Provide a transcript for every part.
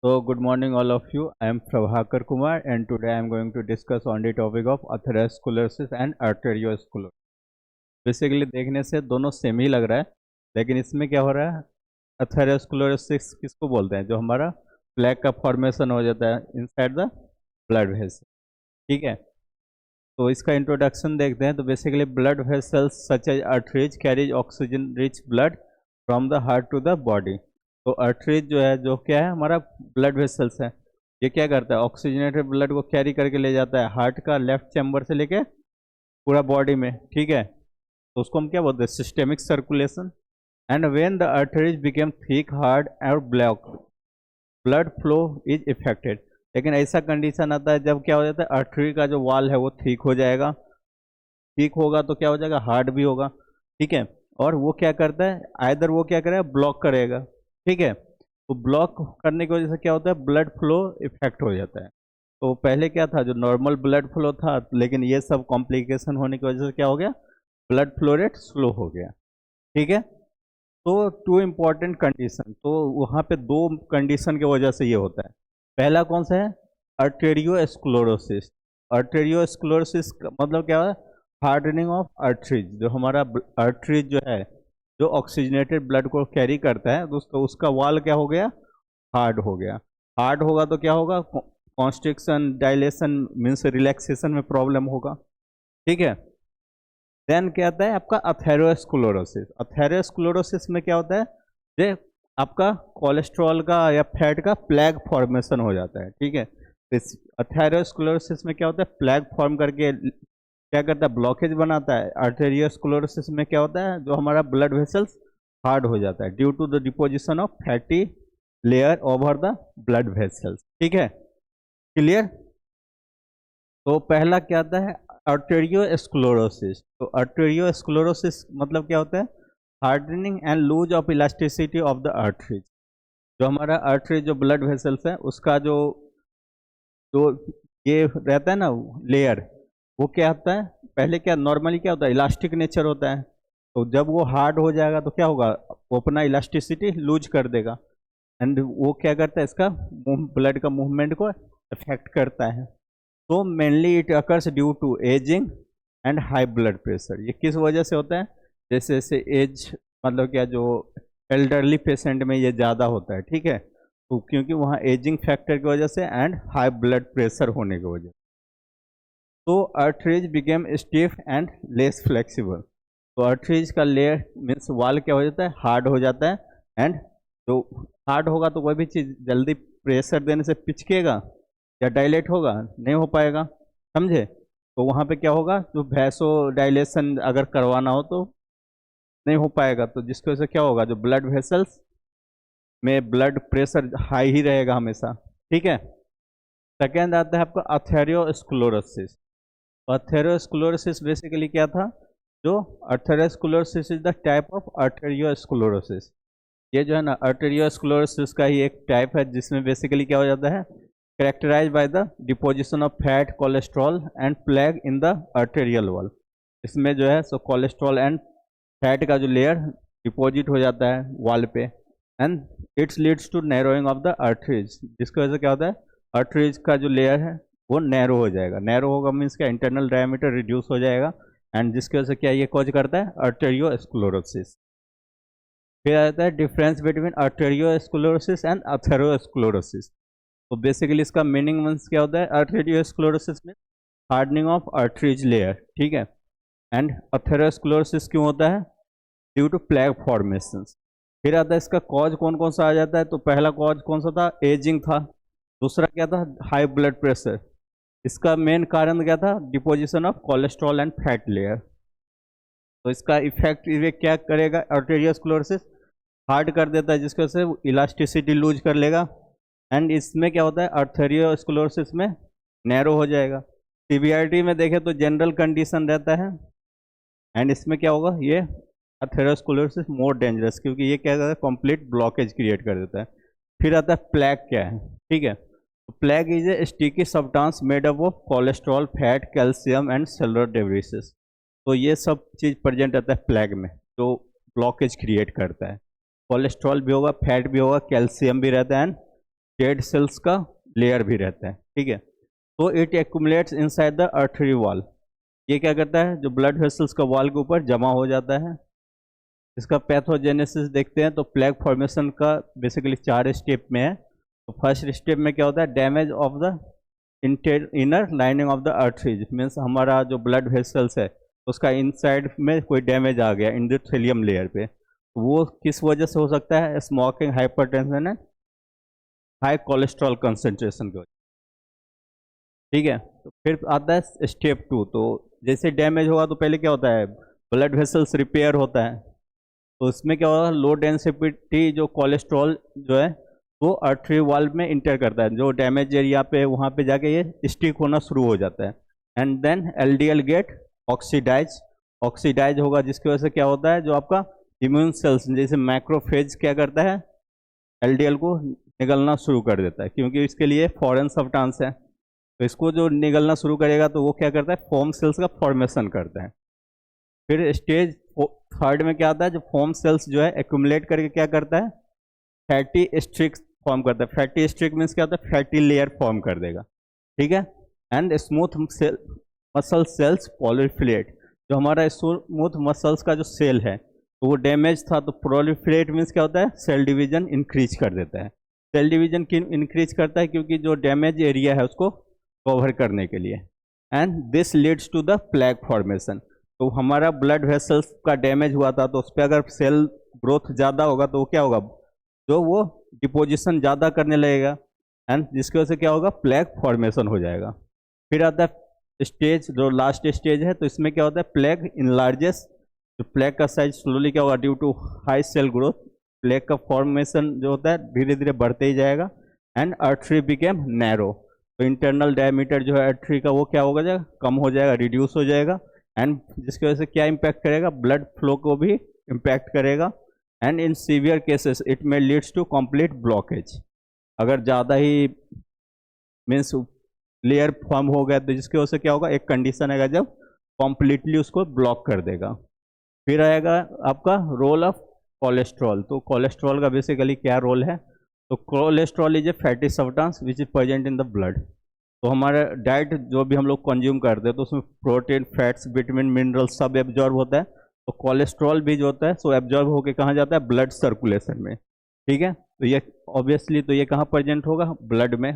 So, good morning, all of you. I am Prabhakar Kumar, and today I am going to discuss on the topic of atherosclerosis and arteriosclerosis. Basically देखने से दोनों same ही लग रहा है, लेकिन इसमें क्या हो रहा है? अथेरोस्क्लेरोसिस किसको बोलते हैं? जो हमारा प्लेग का फॉर्मेशन हो जाता है इनसाइड द ब्लड वेसल। ठीक है, तो इसका इंट्रोडक्शन देखते हैं। तो basically blood vessels such as arteries carries oxygen rich blood from the heart to the body. तो आर्टरीज जो है, जो क्या है, हमारा ब्लड वेसल्स है। ये क्या करता है? ऑक्सीजनेटेड ब्लड को कैरी करके ले जाता है हार्ट का लेफ्ट चैम्बर से लेके पूरा बॉडी में। ठीक है, तो उसको हम क्या बोलते हैं? Systemic circulation. And when the arteries became thick hard और block, blood flow is affected. लेकिन ऐसा कंडीशन आता है जब क्या हो जाता है, आर्टरी का जो वॉल है वो ठीक हो जाएगा। ठीक होगा तो क्या हो जाएगा? हार्ड भी होगा। ठीक है, और वो क्या करता है? आइदर वो क्या करेगा? ब्लॉक करेगा। ठीक है, तो ब्लॉक करने की वजह से क्या होता है? ब्लड फ्लो इफेक्ट हो जाता है। तो पहले क्या था? जो नॉर्मल ब्लड फ्लो था, लेकिन ये सब कॉम्प्लिकेशन होने की वजह से क्या हो गया? ब्लड फ्लो रेट स्लो हो गया। ठीक है, तो टू इम्पॉर्टेंट कंडीशन, तो वहाँ पे दो कंडीशन की वजह से ये होता है। पहला कौन सा है? आर्टेरियोस्क्लेरोसिस। आर्टेरियोस्क्लेरोसिस का मतलब क्या है? Hardening of arteries. जो हमारा आर्टरीज जो है, जो ऑक्सीजनेटेड ब्लड को कैरी करता है, तो उसका वॉल क्या हो गया? हार्ड हो गया। हार्ड होगा तो क्या होगा? कॉन्स्ट्रिक्शन, डायलेशन मीन्स रिलैक्सेशन में प्रॉब्लम होगा। ठीक है, देन क्या आता है आपका? अथेरोस्क्लेरोसिस। अथेरोस्क्लेरोसिस में क्या होता है? ये आपका कोलेस्ट्रॉल का या फैट का प्लैग फॉर्मेशन हो जाता है। ठीक है, तो इस अथेरोस्क्लेरोसिस में क्या होता है? प्लैग फॉर्म करके क्या करता है? ब्लॉकेज बनाता है। आर्टेरियोस्क्लेरोसिस में क्या होता है? जो हमारा ब्लड वेसल्स हार्ड हो जाता है due to the deposition of fatty layer over the blood vessels. ठीक है, क्लियर? तो पहला क्या आता है? आर्टेरियोस्क्लेरोसिस। तो आर्टेरियोस्क्लेरोसिस मतलब क्या होता है? Hardening and loose of elasticity of the arteries. जो हमारा आर्टरी, जो ब्लड वेसल्स है, उसका जो जो ये रहता है ना लेयर, वो क्या होता है? पहले क्या नॉर्मली क्या होता है? इलास्टिक नेचर होता है। तो जब वो हार्ड हो जाएगा तो क्या होगा? वो अपना इलास्टिसिटी लूज कर देगा, एंड वो क्या करता है? इसका ब्लड का मूवमेंट को अफेक्ट करता है। तो mainly it occurs due to ageing and high blood pressure. ये किस वजह से होता है? जैसे जैसे एज, मतलब क्या, जो एल्डरली पेशेंट में ये ज़्यादा होता है। ठीक है, तो क्योंकि वहाँ एजिंग फैक्टर की वजह से एंड हाई ब्लड प्रेशर होने की वजह, तो arteries became stiff and less flexible. तो आर्टरीज का लेयर मीन्स वाल क्या हो जाता है? हार्ड हो जाता है। एंड जो हार्ड होगा तो कोई भी चीज़ जल्दी प्रेशर देने से पिचकेगा या डायलेट होगा? नहीं हो पाएगा। समझे? तो वहाँ पे क्या होगा? जो वैसो डायलेशन अगर करवाना हो तो नहीं हो पाएगा, तो जिसकी वजह से क्या होगा? जो ब्लड वेसल्स में ब्लड प्रेशर हाई ही रहेगा हमेशा। ठीक है, सेकेंड आता है आपका अथेरियोस्क्लेरोसिस। अथेरोस्क्लेरोसिस बेसिकली क्या था? जो atherosclerosis is the type of arteriosclerosis. ये जो है ना, आर्टेरियोस्क्लेरोसिस का ही एक टाइप है, जिसमें बेसिकली क्या हो जाता है? Characterized by the deposition of fat, cholesterol and plaque in the arterial wall. इसमें जो है सो कोलेस्ट्रॉल एंड फैट का जो लेयर डिपॉजिट हो जाता है वॉल पे, and it's leads to narrowing of the arteries. जिसकी वजह से क्या होता है? आर्टरीज का जो लेयर है वो नैरो हो जाएगा। नैरो होगा मीन्स का इंटरनल डायमीटर रिड्यूस हो जाएगा, एंड जिसकी वजह से क्या ये कॉज करता है? आर्टेरियोस्क्लेरोसिस। फिर आता है difference between arteriosclerosis and atherosclerosis. तो बेसिकली इसका मीनिंग मीन्स क्या होता है? आर्टेरियोस्क्लेरोसिस में हार्डनिंग ऑफ आर्टरीज लेयर। ठीक है, एंड अथेरोस्क्लेरोसिस क्यों होता है? Due to plaque formation. फिर आता है इसका कॉज कौन कौन सा आ जाता है? तो पहला कॉज कौन सा था? एजिंग था। दूसरा क्या था? High blood pressure. इसका मेन कारण क्या था? Deposition of cholesterol and fat layer. तो इसका इफेक्ट ये क्या करेगा? आर्टेरियोस्क्लेरोसिस हार्ड कर देता है, जिसकी वजह से इलास्टिसिटी लूज कर लेगा, एंड इसमें क्या होता है? आर्टेरियोस्क्लेरोसिस में नैरो हो जाएगा। सीवीआरटी में देखें तो जनरल कंडीशन रहता है, एंड इसमें क्या होगा? ये अथेरोस्क्लेरोसिस मोर डेंजरस, क्योंकि ये क्या करता है? कंप्लीट ब्लॉकेज क्रिएट कर देता है। फिर आता है प्लैग। क्या है? ठीक है, तो plaque is a sticky substance made up of cholesterol, fat, calcium and cellular debrises. तो ये सब चीज़ प्रेजेंट रहता है प्लैग में, जो ब्लॉकेज क्रिएट करता है। कोलेस्ट्रॉल भी होगा, फैट भी होगा, कैल्शियम भी रहता है, एंड डेड सेल्स का लेयर भी रहता है, ठीक है। तो it accumulates inside the artery wall. ये क्या करता है, जो ब्लड वेसल्स का वॉल के ऊपर जमा हो जाता है। इसका पैथोजेनेसिस देखते हैं तो प्लेग फॉर्मेशन का बेसिकली 4 स्टेप में है। तो फर्स्ट स्टेप में क्या होता है, damage of the inner lining of the arteries, means हमारा जो ब्लड वेसल्स है उसका इनसाइड में कोई डैमेज आ गया एंडोथेलियम लेयर पे। वो किस वजह से हो सकता है, smoking, hypertension and high cholesterol concentration की वजह, ठीक है। तो फिर आता है स्टेप 2। तो जैसे डैमेज होगा तो पहले क्या होता है, ब्लड वेसल्स रिपेयर होता है। तो इसमें क्या होगा, लो डेंसिटी जो कोलेस्ट्रॉल जो है वो आर्टरी वॉल में इंटर करता है, जो डैमेज एरिया पे वहाँ पे जाके ये स्टिक होना शुरू हो जाता है। And then LDL get oxidise होगा, जिसकी वजह से क्या होता है, जो आपका इम्यून सेल्स जैसे मैक्रोफेज क्या करता है, एलडीएल को निगलना शुरू कर देता है, क्योंकि इसके लिए फॉरेन सब्सटेंस है। तो इसको जो निगलना शुरू करेगा तो वो क्या करता है, फोम सेल्स का फॉर्मेशन करता है। फिर स्टेज 3 में क्या आता है, जो फोम सेल्स जो है एक्यूमुलेट करके क्या करता है, फैटी स्ट्रिक फॉर्म करता है। फैटी स्ट्रिक मीन्स क्या होता है, फैटी लेयर फॉर्म कर देगा, ठीक है। And smooth muscle cells proliferate, जो हमारा स्मूथ मसल्स का जो सेल है तो वो डैमेज था, तो प्रोलिफरेट मीन्स क्या होता है, सेल डिवीजन इंक्रीज कर देता है। सेल डिवीजन इंक्रीज करता है क्योंकि जो डैमेज एरिया है उसको कवर करने के लिए। And this leads to the plaque formation. तो हमारा ब्लड वेसल्स का डैमेज हुआ था, तो उस पर अगर सेल ग्रोथ ज़्यादा होगा तो क्या होगा, जो वो डिपोजिशन ज़्यादा करने लगेगा, एंड जिसकी वजह से क्या होगा, प्लेग फॉर्मेशन हो जाएगा। फिर आता है स्टेज, जो लास्ट स्टेज है, तो इसमें क्या होता है, प्लेग इनलार्जेस। जो प्लेग का साइज स्लोली क्या होगा, due to high cell growth, plaque का फॉर्मेशन जो होता है धीरे धीरे बढ़ते ही जाएगा। एंड आर्टरी बिकेम नैरो, तो इंटरनल डायमीटर जो है आर्टरी का वो क्या होगा, जाएगा कम हो जाएगा, रिड्यूस हो जाएगा। एंड जिसकी वजह से क्या इम्पैक्ट करेगा, ब्लड फ्लो को भी इम्पैक्ट करेगा। And in severe cases it may leads to complete blockage. अगर ज़्यादा ही मीन्स लेयर फॉर्म हो गया तो जिसकी वजह से क्या होगा, एक कंडीशन आएगा जब कॉम्प्लीटली उसको ब्लॉक कर देगा। फिर आएगा आपका रोल ऑफ कोलेस्ट्रॉल। तो कोलेस्ट्रॉल का बेसिकली क्या रोल है, तो cholesterol is a fatty substance which is present in the blood. तो हमारा डाइट जो भी हम लोग कंज्यूम करते हैं तो उसमें प्रोटीन, फैट्स, विटामिन, मिनरल सब एब्जॉर्ब होता है। तो कोलेस्ट्रॉल भी जो होता है सो एब्जॉर्ब होकर कहाँ जाता है, ब्लड सर्कुलेशन में, ठीक है। तो ये ऑब्वियसली तो ये कहाँ प्रेजेंट होगा, ब्लड में,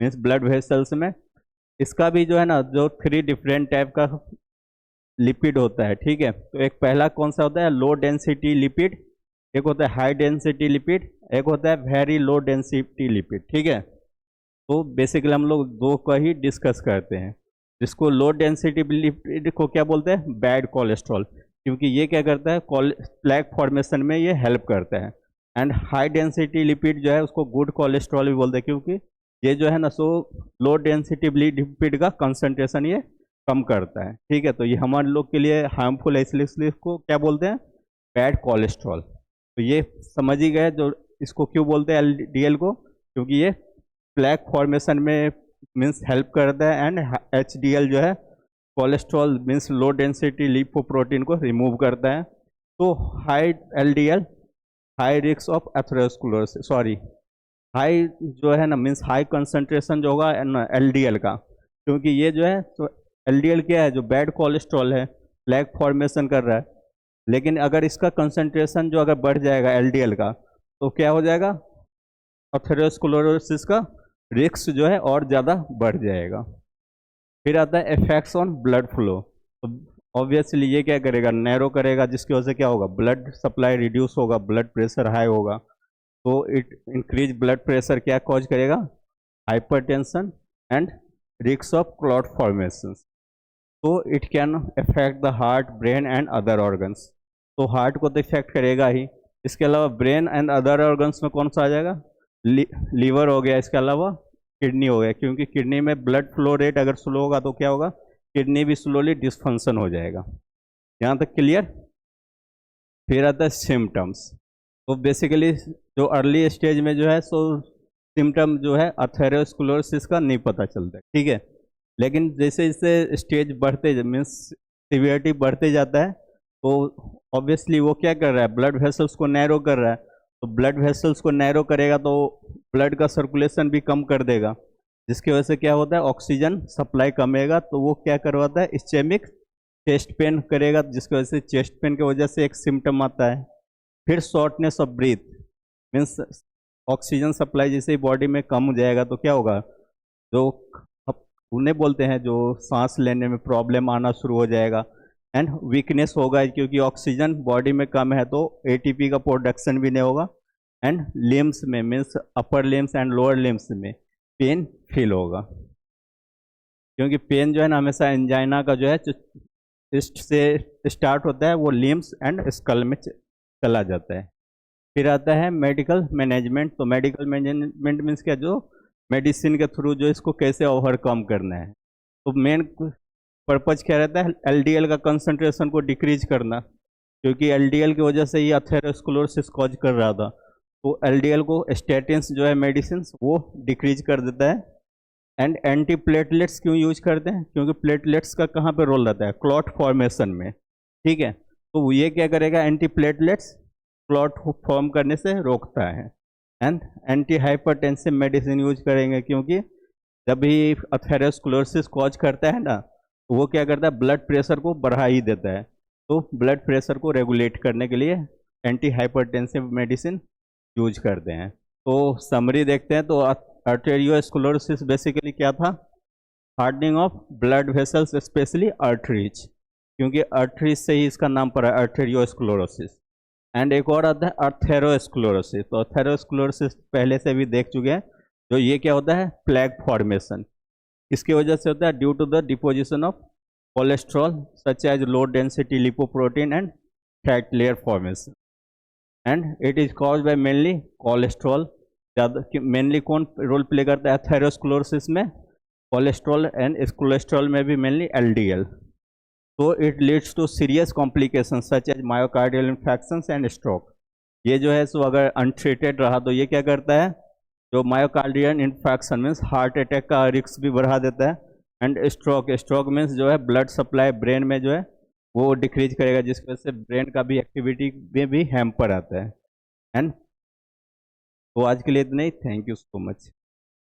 मीन्स ब्लड वेसल्स में। इसका भी जो है ना, जो 3 डिफरेंट टाइप का लिपिड होता है, ठीक है। तो एक पहला कौन सा होता है, लो डेंसिटी लिपिड, एक होता है हाई डेंसिटी लिपिड, एक होता है वेरी लो डेंसिटी लिपिड, ठीक है। तो बेसिकली हम लोग 2 का ही डिस्कस करते हैं। जिसको लो डेंसिटी लिपिड को क्या बोलते हैं, बैड कोलेस्ट्रॉल, क्योंकि ये क्या करता है, प्लेग फॉर्मेशन में ये हेल्प करता है। एंड हाई डेंसिटी लिपिड जो है उसको गुड कोलेस्ट्रॉल भी बोलते हैं, क्योंकि ये जो है ना सो लो डेंसिटी लिपिड का कंसंट्रेशन ये कम करता है, ठीक है। तो ये हमारे लोग के लिए हार्मफुल है, इसलिए इसको क्या बोलते हैं, बैड कोलेस्ट्रॉल। तो ये समझ ही गए, जो इसको क्यों बोलते हैं एलडीएल को, क्योंकि ये प्लेग फॉर्मेशन में मीन्स हेल्प करता है। एंड एचडीएल जो है cholesterol means low density lipoprotein को रिमूव करता है। तो high LDL high risk of atherosclerosis, sorry high जो है ना मीन्स हाई कंसंट्रेशन जो होगा एलडीएल का, क्योंकि ये जो है तो एलडीएल क्या है, जो बैड कोलेस्ट्रॉल है, प्लेग फॉर्मेशन कर रहा है। लेकिन अगर इसका कंसंट्रेशन जो अगर बढ़ जाएगा एलडीएल का, तो क्या हो जाएगा, एथेरोस्क्लेरोसिस का रिस्क जो है और ज़्यादा बढ़ जाएगा। फिर आता है इफेक्ट्स ऑन ब्लड फ्लो। तो ऑब्वियसली ये क्या करेगा, नैरो करेगा, जिसकी वजह से क्या होगा, ब्लड सप्लाई रिड्यूस होगा, ब्लड प्रेशर हाई होगा। तो इट इंक्रीज ब्लड प्रेशर क्या कॉज करेगा, hypertension and risk of clot formation. तो it can affect the heart, brain and other organs. तो हार्ट को तो इफेक्ट करेगा ही, इसके अलावा ब्रेन एंड अदर ऑर्गन्स में कौन सा आ जाएगा, लीवर हो गया, इसके अलावा किडनी हो गया, क्योंकि किडनी में ब्लड फ्लो रेट अगर स्लो होगा तो क्या होगा, किडनी भी स्लोली डिस्फंक्शन हो जाएगा। यहाँ तक क्लियर। फिर आता है सिम्टम्स। तो बेसिकली जो अर्ली स्टेज में जो है सो सिम्टम जो है एथेरोस्क्लेरोसिस का नहीं पता चलता, ठीक है। लेकिन जैसे जैसे स्टेज बढ़ते मीन्स सीवियरिटी बढ़ते जाता है, तो ऑब्वियसली वो क्या कर रहा है, ब्लड वेसल्स को नैरो कर रहा है। तो ब्लड वेसल्स को नैरो करेगा तो ब्लड का सर्कुलेशन भी कम कर देगा, जिसकी वजह से क्या होता है, ऑक्सीजन सप्लाई कमेगा, तो वो क्या करवाता है, इस्चेमिक चेस्ट पेन करेगा, जिसकी वजह से चेस्ट पेन की वजह से एक सिम्टम आता है। फिर shortness of breath, means oxygen supply जैसे ही बॉडी में कम हो जाएगा तो क्या होगा, जो उन्हें बोलते हैं जो सांस लेने में प्रॉब्लम आना शुरू हो जाएगा। एंड वीकनेस होगा, क्योंकि ऑक्सीजन बॉडी में कम है तो एटीपी का प्रोडक्शन भी नहीं होगा। एंड लिम्स में, means upper limbs and lower limbs में पेन फील होगा, क्योंकि पेन जो है ना हमेशा एंजाइना का जो है चेस्ट से स्टार्ट होता है, वो लिम्स एंड स्कल में चला जाता है। फिर आता है मेडिकल मैनेजमेंट। तो मेडिकल मैनेजमेंट मीन्स क्या, जो मेडिसिन के थ्रू जो इसको कैसे ओवरकम करना है। तो मेन पर्पज क्या रहता है, एलडीएल का कंसंट्रेशन को डिक्रीज करना, क्योंकि एलडीएल की वजह से ये अथेरोस्क्लेरोसिस कॉज कर रहा था। तो एलडीएल को स्टेटिन्स जो है मेडिसिन वो डिक्रीज कर देता है। एंड एंटी प्लेटलेट्स क्यों यूज करते हैं, क्योंकि प्लेटलेट्स का कहाँ पे रोल रहता है, क्लॉट फॉर्मेशन में, ठीक है। तो ये क्या करेगा, एंटी प्लेटलेट्स क्लॉट फॉर्म करने से रोकता है। And anti hypertensive medicine use करेंगे, क्योंकि जब भी अथेरोस्क्लेरोसिस कॉज करता है ना, तो वो क्या करता है, ब्लड प्रेशर को बढ़ा ही देता है। तो ब्लड प्रेशर को रेगुलेट करने के लिए एंटी हाइपरटेंसिव मेडिसिन यूज करते हैं। तो समरी देखते हैं। तो आर्टेरियोस्क्लेरोसिस बेसिकली क्या था, hardening of blood vessels specially arteries, क्योंकि आर्टरीज से ही इसका नाम पड़ा आर्टेरियोस्क्लेरोसिस। एंड एक और आता है अथेरोस्क्लेरोसिस। तो अथेरोस्क्लेरोसिस पहले से भी देख चुके हैं, जो ये क्या होता है, प्लेग फॉर्मेशन। इसकी वजह से होता है due to the deposition of cholesterol such as low density lipoprotein and fat layer formation. And it is cause by mainly cholesterol. ज़्यादा मेनली कौन रोल प्ले करता है अथेरोस्क्लेरोसिस में, कोलेस्ट्रॉल, एंड इस कोलेस्ट्रॉल में भी मेनली एलडीएल। तो it leads to serious complication such as myocardial infections and stroke. ये जो है सो अगर अनट्रीटेड रहा तो ये क्या करता है, जो myocardial infection means heart attack का रिस्क भी बढ़ा देता है। एंड स्ट्रोक मीन्स जो है ब्लड सप्लाई ब्रेन में जो है वो डिक्रीज करेगा, जिसकी वजह से ब्रेन का भी एक्टिविटी में भी हैम्पर आता है। एंड तो आज के लिए इतना ही, थैंक यू सो मच।